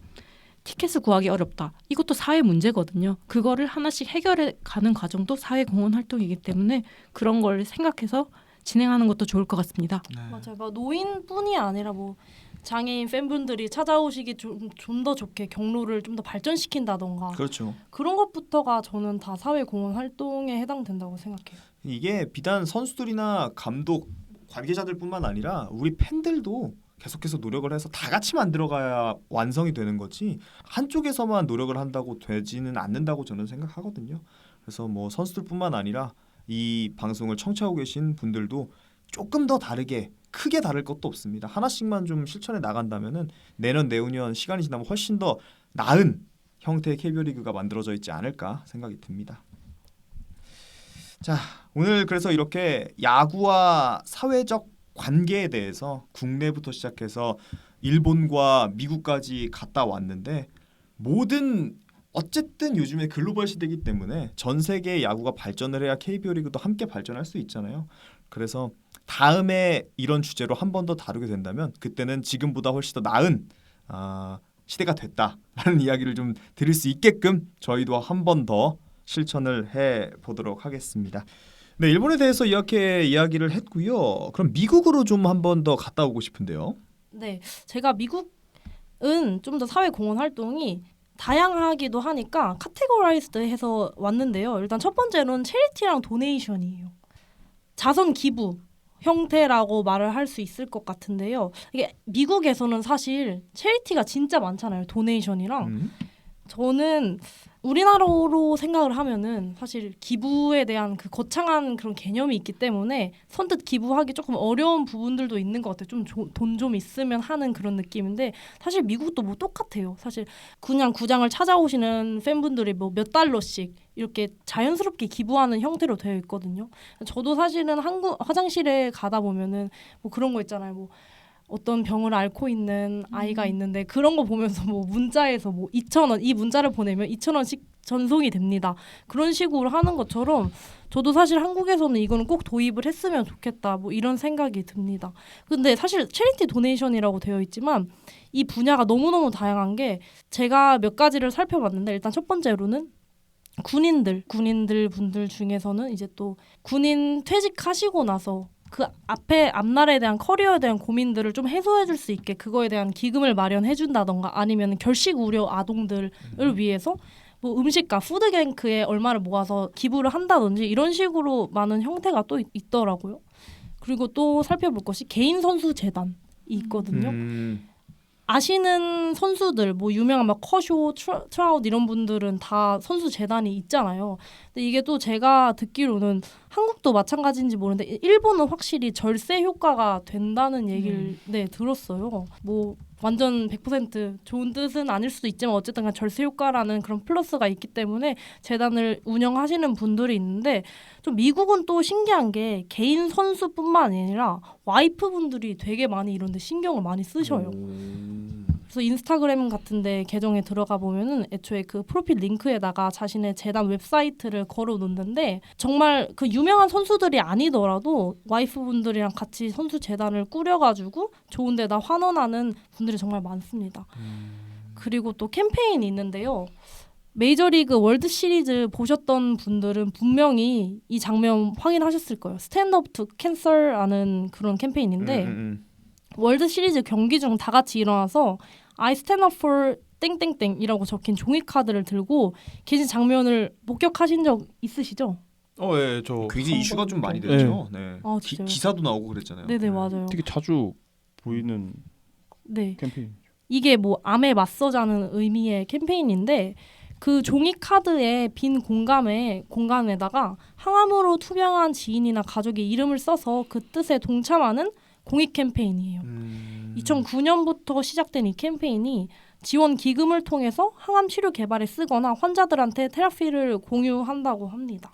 티켓을 구하기 어렵다. 이것도 사회 문제거든요. 그거를 하나씩 해결해가는 과정도 사회공헌 활동이기 때문에 그런 걸 생각해서 진행하는 것도 좋을 것 같습니다. 네. 맞아요. 막 노인뿐이 아니라 뭐 장애인 팬분들이 찾아오시기 좀 더 좋게 경로를 좀 더 발전시킨다던가 그렇죠. 그런 것부터가 저는 다 사회공헌 활동에 해당된다고 생각해요. 이게 비단 선수들이나 감독, 관계자들뿐만 아니라 우리 팬들도 계속해서 노력을 해서 다 같이 만들어가야 완성이 되는 거지 한쪽에서만 노력을 한다고 되지는 않는다고 저는 생각하거든요. 그래서 뭐 선수들뿐만 아니라 이 방송을 청취하고 계신 분들도 조금 더 다르게 크게 다를 것도 없습니다. 하나씩만 좀 실천해 나간다면은 내년 내후년 시간이 지나면 훨씬 더 나은 형태의 KBO 리그가 만들어져 있지 않을까 생각이 듭니다. 자, 오늘 그래서 이렇게 야구와 사회적 관계에 대해서 국내부터 시작해서 일본과 미국까지 갔다 왔는데 모든 어쨌든 요즘에 글로벌 시대이기 때문에 전 세계의 야구가 발전을 해야 KBO 리그도 함께 발전할 수 있잖아요. 그래서 다음에 이런 주제로 한 번 더 다루게 된다면 그때는 지금보다 훨씬 더 나은 시대가 됐다라는 이야기를 좀 드릴 수 있게끔 저희도 한 번 더 실천을 해보도록 하겠습니다. 네, 일본에 대해서 이렇게 이야기를 했고요. 그럼 미국으로 좀 한 번 더 갔다 오고 싶은데요. 네, 제가 미국은 좀 더 사회공헌 활동이 다양하기도 하니까 카테고라이즈드해서 왔는데요. 일단 첫 번째로는 체리티랑 도네이션이에요. 자선 기부 형태라고 말을 할 수 있을 것 같은데요. 이게 미국에서는 사실 체리티가 진짜 많잖아요. 도네이션이랑. 저는 우리나라로 생각을 하면은 사실 기부에 대한 그 거창한 그런 개념이 있기 때문에 선뜻 기부하기 조금 어려운 부분들도 있는 것 같아요. 좀 돈 좀 있으면 하는 그런 느낌인데 사실 미국도 뭐 똑같아요. 사실 그냥 구장을 찾아오시는 팬분들이 뭐 몇 달러씩 이렇게 자연스럽게 기부하는 형태로 되어 있거든요. 저도 사실은 한국 화장실에 가다 보면은 뭐 그런 거 있잖아요. 뭐 어떤 병을 앓고 있는 아이가 있는데 그런 거 보면서 뭐 문자에서 뭐 2,000원 이 문자를 보내면 2,000원씩 전송이 됩니다. 그런 식으로 하는 것처럼 저도 사실 한국에서는 이거는 꼭 도입을 했으면 좋겠다. 뭐 이런 생각이 듭니다. 근데 사실 체리티 도네이션이라고 되어 있지만 이 분야가 너무너무 다양한 게 제가 몇 가지를 살펴봤는데 일단 첫 번째로는 군인들 분들 중에서는 이제 또 군인 퇴직하시고 나서 그 앞날에 대한 커리어에 대한 고민들을 좀 해소해 줄 수 있게 그거에 대한 기금을 마련해 준다던가 아니면 결식 우려 아동들을 위해서 뭐 음식과 푸드뱅크에 얼마를 모아서 기부를 한다든지 이런 식으로 많은 형태가 또 있더라고요. 그리고 또 살펴볼 것이 개인 선수 재단이 있거든요. 아시는 선수들 뭐 유명한 막 커쇼, 트라우드 이런 분들은 다 선수 재단이 있잖아요. 근데 이게 또 제가 듣기로는 한국도 마찬가지인지 모르는데 일본은 확실히 절세 효과가 된다는 얘기를 들었어요. 뭐 완전 100% 좋은 뜻은 아닐 수도 있지만 어쨌든 간 절세 효과라는 그런 플러스가 있기 때문에 재단을 운영하시는 분들이 있는데 좀 미국은 또 신기한 게 개인 선수뿐만 아니라 와이프분들이 되게 많이 이런 데 신경을 많이 쓰셔요. 그래서 인스타그램 같은데 계정에 들어가 보면은 애초에 그 프로필 링크에다가 자신의 재단 웹사이트를 걸어 놓는데 정말 그 유명한 선수들이 아니더라도 와이프분들이랑 같이 선수 재단을 꾸려가지고 좋은 데다 환원하는 분들이 정말 많습니다. 그리고 또 캠페인이 있는데요. 메이저리그 월드 시리즈 보셨던 분들은 분명히 이 장면 확인하셨을 거예요. 스탠드업 투 캔서라는 그런 캠페인인데 월드 시리즈 경기 중 다 같이 일어나서 I stand up for 땡땡땡이라고 적힌 종이 카드를 들고 계신 장면을 목격하신 적 있으시죠? 예, 저 굉장히 이슈가 좀 많이 됐죠. 네. 아, 진짜요? 기사도 나오고 그랬잖아요. 네네 맞아요. 되게 자주 보이는 네. 캠페인. 이게 뭐 암에 맞서자는 의미의 캠페인인데 그 종이 카드의 빈 공간에다가 항암으로 투병한 지인이나 가족의 이름을 써서 그 뜻에 동참하는 공익 캠페인이에요. 2009년부터 시작된 이 캠페인이 지원 기금을 통해서 항암 치료 개발에 쓰거나 환자들한테 테라피를 공유한다고 합니다.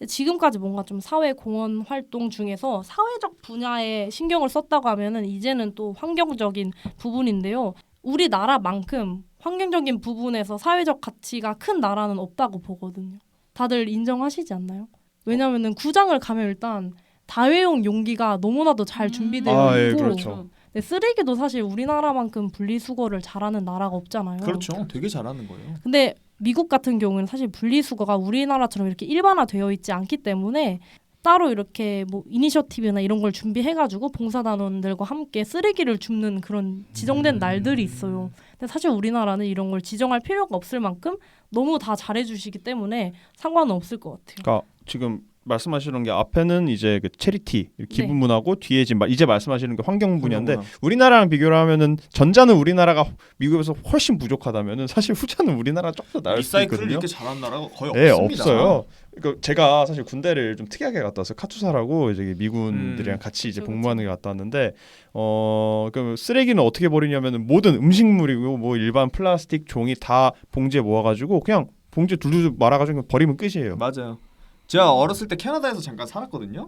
지금까지 뭔가 좀 사회 공헌 활동 중에서 사회적 분야에 신경을 썼다고 하면은 이제는 또 환경적인 부분인데요. 우리나라만큼 환경적인 부분에서 사회적 가치가 큰 나라는 없다고 보거든요. 다들 인정하시지 않나요? 왜냐면은 구장을 가면 일단 다회용 용기가 너무나도 잘 준비되어 예, 있고 그렇죠. 네, 쓰레기도 사실 우리나라만큼 분리수거를 잘하는 나라가 없잖아요. 그렇죠. 되게 잘하는 거예요. 근데 미국 같은 경우는 사실 분리수거가 우리나라처럼 이렇게 일반화되어 있지 않기 때문에 따로 이렇게 뭐 이니셔티브나 이런 걸 준비해가지고 봉사단원들과 함께 쓰레기를 줍는 그런 지정된 날들이 있어요. 근데 사실 우리나라는 이런 걸 지정할 필요가 없을 만큼 너무 다 잘해주시기 때문에 상관은 없을 것 같아요. 그러니까 지금 말씀하시는 게 앞에는 이제 그 체리티 기부 네. 문화고 뒤에 지금 이제 말씀하시는 게 환경 분야인데 환경 우리나라랑 비교를 하면은 전자는 우리나라가 미국에서 훨씬 부족하다면은 사실 후자는 우리나라가 조금 더 나을 수 리사이클을 있거든요. 이렇게 잘하는 나라가 거의 네, 없습니다. 없어요. 그러니까 제가 사실 군대를 좀 특이하게 갔다 왔어요. 카투사라고 이제 미군들이랑 같이 이제 그렇죠. 복무하는 게 갔다 왔는데 그 쓰레기는 어떻게 버리냐면은 모든 음식물이고 뭐 일반 플라스틱 종이 다 봉지에 모아가지고 그냥 봉지 둘둘 말아가지고 버리면 끝이에요. 맞아요. 제가 어렸을 때 캐나다에서 잠깐 살았거든요.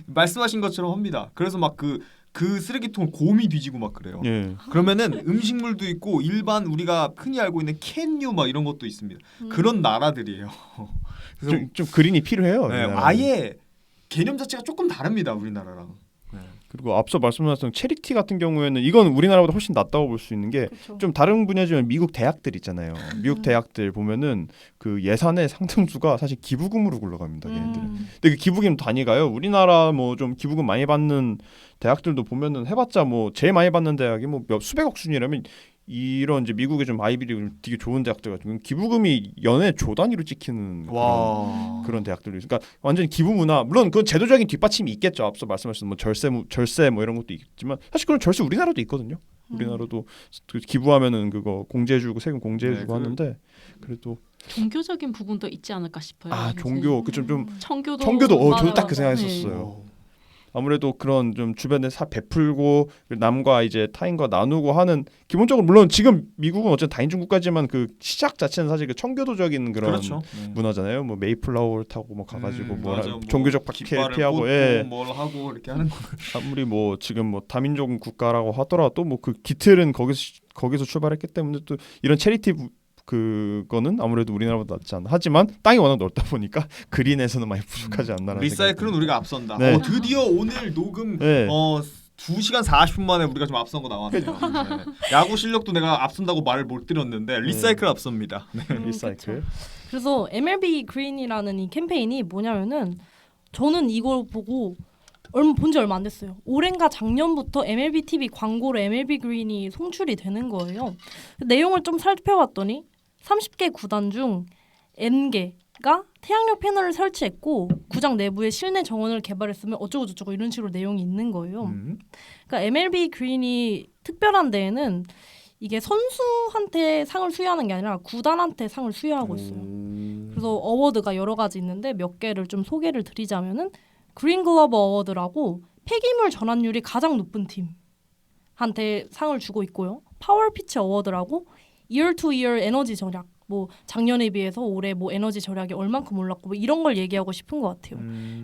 말씀하신 것처럼 합니다. 그래서 막 그 쓰레기통을 곰이 뒤지고 막 그래요. 예. 그러면은 음식물도 있고 일반 우리가 흔히 알고 있는 캔유 막 이런 것도 있습니다. 그런 나라들이에요. 그래서 좀 그린이 필요해요. 네, 우리나라는. 아예 개념 자체가 조금 다릅니다. 우리나라랑. 네. 그리고 앞서 말씀하셨던 체리티 같은 경우에는 이건 우리나라보다 훨씬 낫다고 볼 수 있는 게 그렇죠. 좀 다른 분야지만 미국 대학들 있잖아요. 미국 대학들 보면은 그 예산의 상당수가 사실 기부금으로 굴러갑니다. 걔네들은. 근데 그 기부금 단위가요. 우리나라 뭐 좀 기부금 많이 받는 대학들도 보면은 해봤자 뭐 제일 많이 받는 대학이 뭐 몇 수백억 수준이라면 이런 이제 미국의 좀 아이비리그 되게 좋은 대학들 같은 기부금이 연에 조 단위로 찍히는 그런 대학들도 있어요. 그러니까 완전히 기부 문화 물론 그건 제도적인 뒷받침이 있겠죠. 앞서 말씀하신 뭐 절세 뭐 이런 것도 있지만 사실 그런 절세 우리나라도 있거든요. 우리나라도 그 기부하면은 그거 공제해주고 세금 공제해주고 네, 하는데 그래도 종교적인 부분도 있지 않을까 싶어요. 아 이제 종교 좀 청교도 청교도 저도 맞아요. 딱 그 생각했었어요. 아무래도 그런 좀 주변에 베풀고 남과 이제 타인과 나누고 하는 기본적으로 물론 지금 미국은 어쨌든 다인종 국가지만 그 시작 자체는 사실 그 청교도적인 그런 그렇죠. 네. 문화잖아요. 뭐 메이플라워를 타고 뭐 가가지고 맞아. 뭐 종교적 박해를 깃발을 피하고 꽂고 예. 뭘 하고 이렇게 하는 거. 아무리 뭐 지금 뭐 다민족 국가라고 하더라도 뭐 그 기틀은 거기서 출발했기 때문에 또 이런 체리티 그거는 아무래도 우리나라보다 낫지 않나. 하지만 땅이 워낙 넓다 보니까 그린에서는 많이 부족하지 않나라는 리사이클은 우리가 앞선다. 네. 드디어 오늘 녹음 네. 2시간 40분 만에 우리가 좀 앞선 거 나왔네요. 네. 야구 실력도 내가 앞선다고 말을 못 드렸는데 리사이클 앞섭니다. 네. 리사이클. 그쵸. 그래서 MLB 그린이라는 이 캠페인이 뭐냐면은 저는 이걸 보고 본지 얼마 안 됐어요. 올해인가 작년부터 MLB TV 광고로 MLB 그린이 송출이 되는 거예요. 내용을 좀 살펴봤더니 30개 구단 중 N개가 태양력 패널을 설치했고 구장 내부에 실내 정원을 개발했으면 어쩌고 저쩌고 이런 식으로 내용이 있는 거예요. 그러니까 MLB 그린이 특별한 데에는 이게 선수한테 상을 수여하는 게 아니라 구단한테 상을 수여하고 있어요. 그래서 어워드가 여러 가지 있는데 몇 개를 좀 소개를 드리자면은 그린 글러브 어워드라고 폐기물 전환율이 가장 높은 팀한테 상을 주고 있고요. 파워 피치 어워드라고 year to year 에너지 절약, 뭐 작년에 비해서 올해 뭐 에너지 절약이 얼만큼 올랐고 뭐 이런 걸 얘기하고 싶은 것 같아요.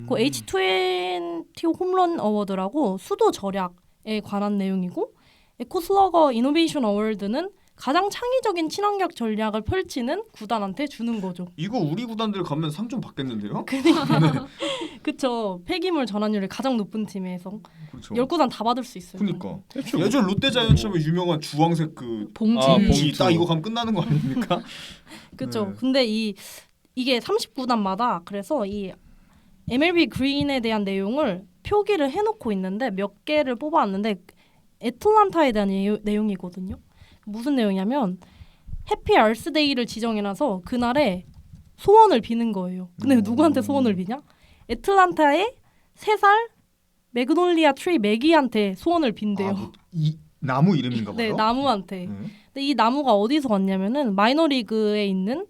그 H20 홈런 어워드라고 수도 절약에 관한 내용이고 에코슬러거 이노베이션 어워드는 가장 창의적인 친환경 전략을 펼치는 구단한테 주는 거죠. 이거 우리 구단들 가면 상 좀 받겠는데요? 그쵸. 폐기물 전환율이 가장 높은 팀에서 그렇죠. 10구단 다 받을 수 있어요. 그러니까 그렇죠. 예전 뭐. 롯데자이언츠면 유명한 주황색 그 봉지. 봉지 딱 이거 가면 끝나는 거 아닙니까? 그쵸. 네. 근데 이게 30구단마다 그래서 이 MLB 그린에 대한 내용을 표기를 해놓고 있는데 몇 개를 뽑아왔는데 애틀란타에 대한 내용이거든요. 무슨 내용이냐면 해피 알스데이를 지정해놔서 그날에 소원을 비는 거예요. 근데 누구한테 소원을 비냐? 애틀란타의 3살 매그놀리아 트리 매기한테 소원을 빈대요. 이 나무 이름인가 봐요. 네, 나무한테. 네. 근데 이 나무가 어디서 왔냐면은 마이너리그에 있는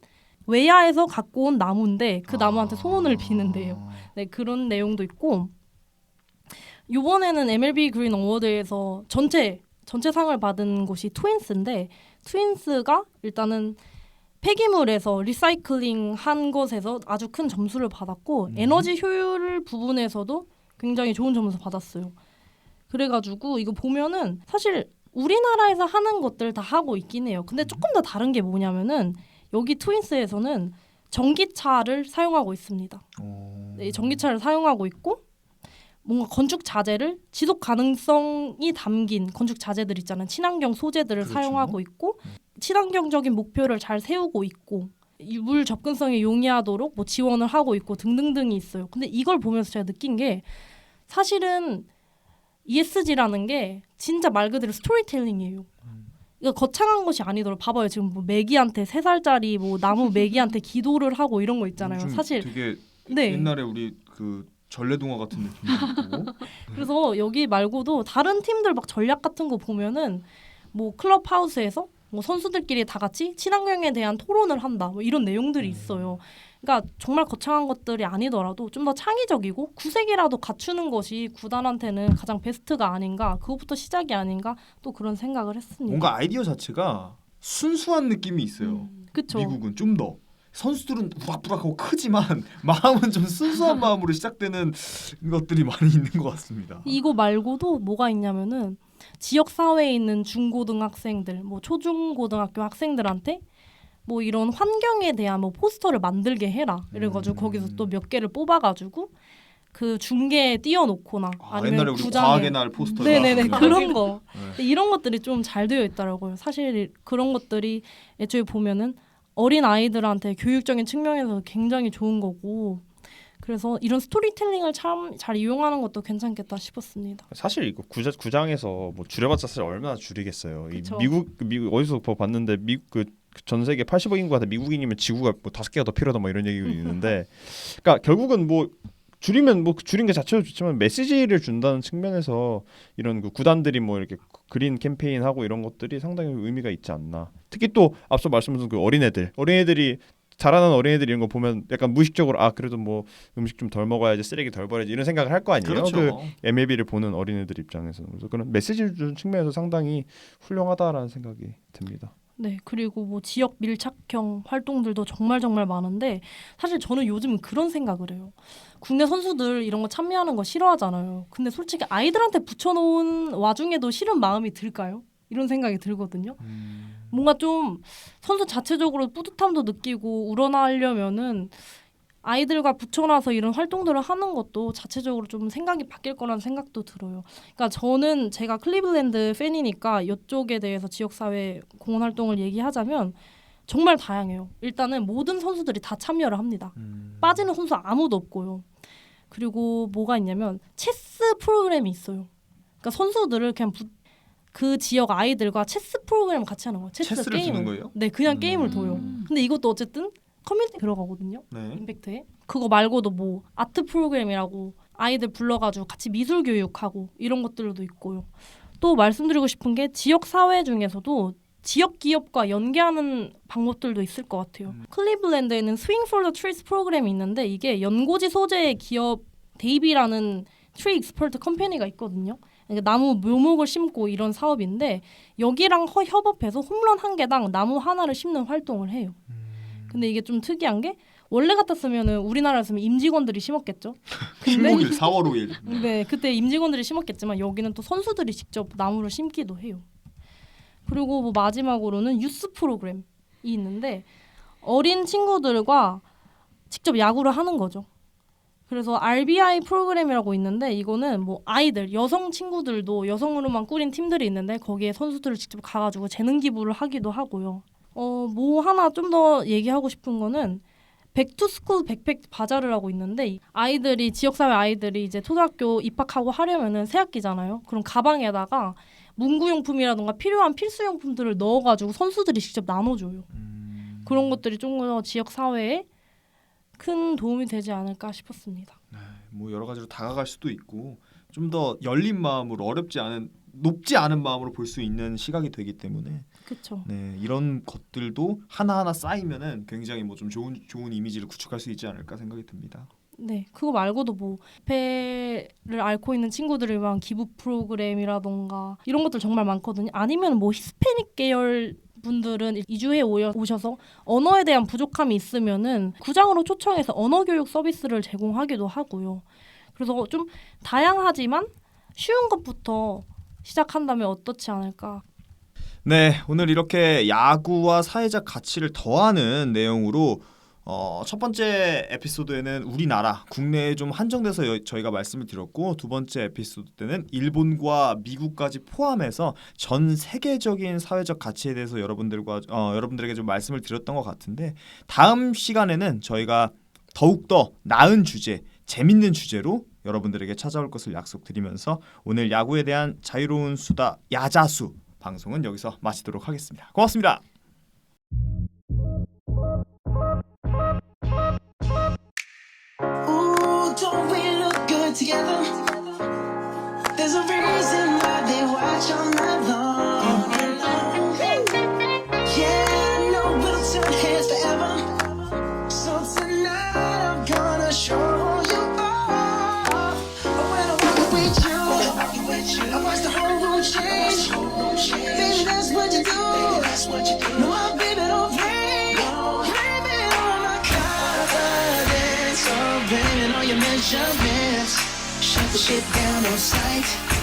외야에서 갖고 온 나무인데 그 나무한테 소원을 비는데요. 네, 그런 내용도 있고 이번에는 MLB 그린 어워드에서 전체 상을 받은 곳이 트윈스인데 트윈스가 일단은 폐기물에서 리사이클링 한 것에서 아주 큰 점수를 받았고 에너지 효율 부분에서도 굉장히 좋은 점수 받았어요. 그래가지고 이거 보면은 사실 우리나라에서 하는 것들 다 하고 있긴 해요. 근데 조금 더 다른 게 뭐냐면은 여기 트윈스에서는 전기차를 사용하고 있습니다. 네, 전기차를 사용하고 있고 뭔가 건축 자재를 지속 가능성이 담긴 건축 자재들 있잖아요. 친환경 소재들을 그렇죠. 사용하고 있고 친환경적인 목표를 잘 세우고 있고 물 접근성에 용이하도록 뭐 지원을 하고 있고 등등등이 있어요. 근데 이걸 보면서 제가 느낀 게 사실은 ESG라는 게 진짜 말 그대로 스토리텔링이에요. 이거 거창한 것이 아니더라도 봐봐요. 지금 뭐 메기한테 3살짜리 뭐 나무 메기한테 기도를 하고 이런 거 있잖아요. 사실 되게 네. 옛날에 우리 그 전래동화 같은 느낌도 있고. 그래서 여기 말고도 다른 팀들 막 전략 같은 거 보면은 뭐 클럽하우스에서 뭐 선수들끼리 다 같이 친환경에 대한 토론을 한다. 뭐 이런 내용들이 있어요. 그러니까 정말 거창한 것들이 아니더라도 좀 더 창의적이고 구색이라도 갖추는 것이 구단한테는 가장 베스트가 아닌가. 그것부터 시작이 아닌가. 또 그런 생각을 했습니다. 뭔가 아이디어 자체가 순수한 느낌이 있어요. 그쵸. 미국은 좀 더. 선수들은 부락부락하고 크지만 마음은 좀 순수한 마음으로 시작되는 것들이 많이 있는 것 같습니다. 이거 말고도 뭐가 있냐면은 지역 사회에 있는 중고등학생들, 뭐 초중고등학교 학생들한테 뭐 이런 환경에 대한 뭐 포스터를 만들게 해라. 이래가지고 거기서 또 몇 개를 뽑아가지고 그 중계에 띄워놓거나 아니면 옛날에 우리 구장에 과학의 날 포스터. 네네네 그런 거. 네. 근데 이런 것들이 좀 잘 되어 있더라고요. 사실 그런 것들이 애초에 보면은 어린 아이들한테 교육적인 측면에서 굉장히 좋은 거고 그래서 이런 스토리텔링을 참 잘 이용하는 것도 괜찮겠다 싶었습니다. 사실 이거 구장에서 뭐 줄여봤자 사실 얼마나 줄이겠어요. 이 그쵸. 미국 어디서 봤는데 미국 전 세계 80억 인구한테 미국인이면 지구가 뭐 5개가 더 필요하다 뭐 이런 얘기가 있는데, 그러니까 결국은 뭐 줄이면 뭐 줄인 게 자체도 좋지만 메시지를 준다는 측면에서 이런 그 구단들이 뭐 이렇게 그린 캠페인 하고 이런 것들이 상당히 의미가 있지 않나. 특히 또 앞서 말씀하신 그 어린애들이 자라는 어린애들 이런 거 보면 약간 무의식적으로 아 그래도 뭐 음식 좀 덜 먹어야지 쓰레기 덜 버려야지 이런 생각을 할 거 아니에요. 그렇죠. 그 MLB를 보는 어린애들 입장에서는. 그래서 그런 메시지를 주는 측면에서 상당히 훌륭하다라는 생각이 듭니다. 네, 그리고 뭐 지역 밀착형 활동들도 정말 많은데 사실 저는 요즘 그런 생각을 해요. 국내 선수들 이런 거 참여하는 거 싫어하잖아요. 근데 솔직히 아이들한테 붙여놓은 와중에도 싫은 마음이 들까요? 이런 생각이 들거든요. 뭔가 좀 선수 자체적으로 뿌듯함도 느끼고 우러나려면은 아이들과 붙여놔서 이런 활동들을 하는 것도 자체적으로 좀 생각이 바뀔 거라는 생각도 들어요. 그러니까 저는 제가 클리블랜드 팬이니까 이쪽에 대해서 지역사회 공헌 활동을 얘기하자면 정말 다양해요. 일단은 모든 선수들이 다 참여를 합니다. 빠지는 선수 아무도 없고요. 그리고 뭐가 있냐면 체스 프로그램이 있어요. 그러니까 선수들을 그냥 그 지역 아이들과 체스 프로그램을 같이 하는 거예요. 체스를 게임을. 두는 거예요? 네, 그냥 게임을 둬요. 근데 이것도 어쨌든 커뮤니티 들어가거든요. 네. 임팩트에. 그거 말고도 뭐 아트 프로그램이라고 아이들 불러가지고 같이 미술 교육하고 이런 것들도 있고요. 또 말씀드리고 싶은 게 지역 사회 중에서도 지역 기업과 연계하는 방법들도 있을 것 같아요. 클리블랜드에는 Swing for the Trees 프로그램이 있는데 이게 연고지 소재의 기업 데이비라는 트리 익스퍼트 컴퍼니가 있거든요. 그러니까 나무 묘목을 심고 이런 사업인데 여기랑 협업해서 홈런 한 개당 나무 하나를 심는 활동을 해요. 근데 이게 좀 특이한 게 원래 같았으면은 우리나라였으면 임직원들이 심었겠죠. 근데 4월 5일. 네, 그때 임직원들이 심었겠지만 여기는 또 선수들이 직접 나무를 심기도 해요. 그리고 뭐 마지막으로는 유스 프로그램이 있는데 어린 친구들과 직접 야구를 하는 거죠. 그래서 RBI 프로그램이라고 있는데 이거는 뭐 아이들, 여성 친구들도 여성으로만 꾸린 팀들이 있는데 거기에 선수들을 직접 가가지고 재능 기부를 하기도 하고요. 뭐 하나 좀 더 얘기하고 싶은 거는 백투스쿨 백팩 바자르를 하고 있는데 아이들이 지역사회 아이들이 이제 초등학교 입학하고 하려면은 새학기잖아요. 그럼 가방에다가 문구용품이라던가 필요한 필수용품들을 넣어가지고 선수들이 직접 나눠줘요. 그런 것들이 좀 더 지역사회에 큰 도움이 되지 않을까 싶었습니다. 뭐 여러 가지로 다가갈 수도 있고 좀 더 열린 마음으로 높지 않은 마음으로 볼 수 있는 시각이 되기 때문에 그렇죠. 네, 이런 것들도 하나하나 쌓이면은 굉장히 뭐 좀 좋은 이미지를 구축할 수 있지 않을까 생각이 듭니다. 네, 그거 말고도 뭐 배를 앓고 있는 친구들을 위한 기부 프로그램이라던가 이런 것들 정말 많거든요. 아니면 뭐 히스패닉 계열 분들은 이주해 오셔서 언어에 대한 부족함이 있으면은 구장으로 초청해서 언어 교육 서비스를 제공하기도 하고요. 그래서 좀 다양하지만 쉬운 것부터 시작한다면 어떻지 않을까. 네, 오늘 이렇게 야구와 사회적 가치를 더하는 내용으로 첫 번째 에피소드에는 우리나라 국내에 좀 한정돼서 저희가 말씀을 드렸고 두 번째 에피소드 때는 일본과 미국까지 포함해서 전 세계적인 사회적 가치에 대해서 여러분들에게 좀 말씀을 드렸던 것 같은데 다음 시간에는 저희가 더욱더 나은 주제, 재밌는 주제로 여러분들에게 찾아올 것을 약속드리면서 오늘 야구에 대한 자유로운 수다 야자수 방송은 여기서 마치도록 하겠습니다. 고맙습니다. Ooh, don't we look good together? There's a reason why they watch all night long. Yeah, I know we'll turn heads forever. So tonight I'm gonna show you all. When I walk with you, I watch the whole room change. Baby, that's what you do. No, baby, don't play. Blame it on my confidence. Oh, blame it on your measurements. Shut the shit down on sight.